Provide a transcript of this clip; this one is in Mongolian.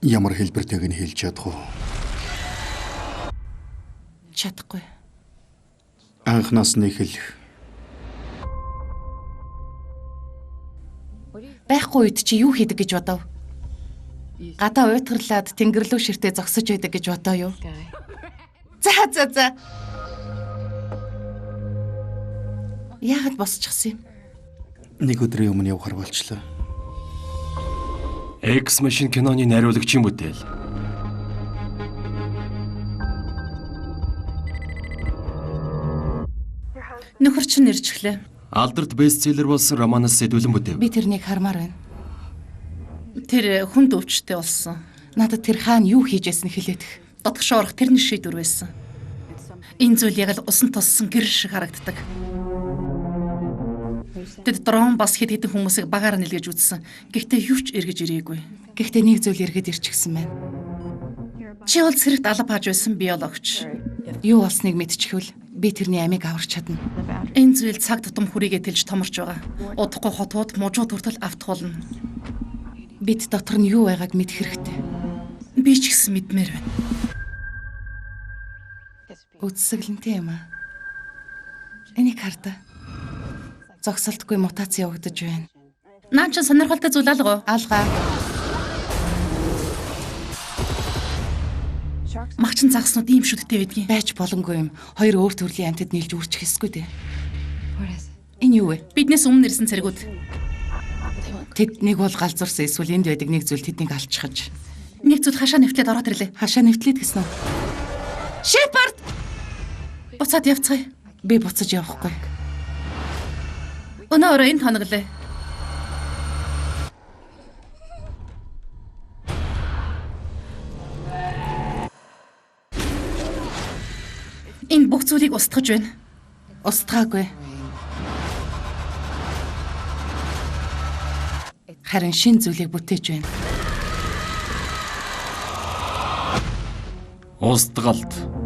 Ямар хэлбэртэйг нь хэлж чадах уу? Чадахгүй. Анхнаас нь эхэлэх. Байхгүй үед чи юу хийдэг гэж бодов? Гадаа уйтгарлаад тэнгэр рүү ширтээ зогсож байдаг гэж бодоо юу? За. Яагаад босчихсон юм? Нэг өдрийн өмнө явахар болчлоо. X Machine киноны найруулагчийн бүтээл. Нөхөр чинь нэрчглээ. Алдарт бестселлер болсон романоос сэдвүүлэн бүтэв. Би тэрнийг хармаар байна. Тэр хүнд өвчтэй болсон. Надад тэр хаана юу хийжсэн хэлээдэх. Дотгошоо орох тэрний шийдвэр байсан. Энэ зүйл яг л усан туссан гэр шиг харагддаг. Тэд дрон бас хэд хэдэн хүмүүсийг багаар нэлгэж үзсэн. Гэхдээ юу ч эргэж ирээгүй. Гэхдээ нэг зүйл эргэж ирчихсэн байна. Чи бол цэрэгт алба хааж байсан биологч. Юу болсныг мэдчихвэл би тэрний амийг аварч чадна. Энэ зүйл цаг тутам хүрээгээ тэлж томорч байгаа. Удахгүй хотууд мужууд хүртэл автах болно. Бид дотор нь юу байгааг мэдэх хэрэгтэй. Би ч гэсэн мэдмээр байна. Үсгэлэнтэй юм аа. Энийг хардаа. Зогсолтгүй мутац явагдаж байна. Наа чи сонирхолтой зүйл алгаа. Алгаа. Магчин загснууд ийм шүдтэй байдгийн. Байж боломгүй юм. Хоёр өөр төрлийн амьтад нийлж үрчих хэсгүй дээ. Энэ юу вэ? Биднээс өмнө ирсэн цэргүүд. Тэд нэг бол галзуурсан эсвэл энд байдаг нэг зүйл тэднийг алчхаж. Нэг зүйл хашаа нэвтлээд ороод ирлээ. Хашаа нэвтлээд гэсэн үү? Шепард! Буцаад явцгаая. Би буцаж явахгүй. Өнөөдөр энэ тоноглоо. Энэ бүх зүйлийг устгаж байна. Устгаагүй. Харин шин зүйлийг бүтээж байна. Устгалт.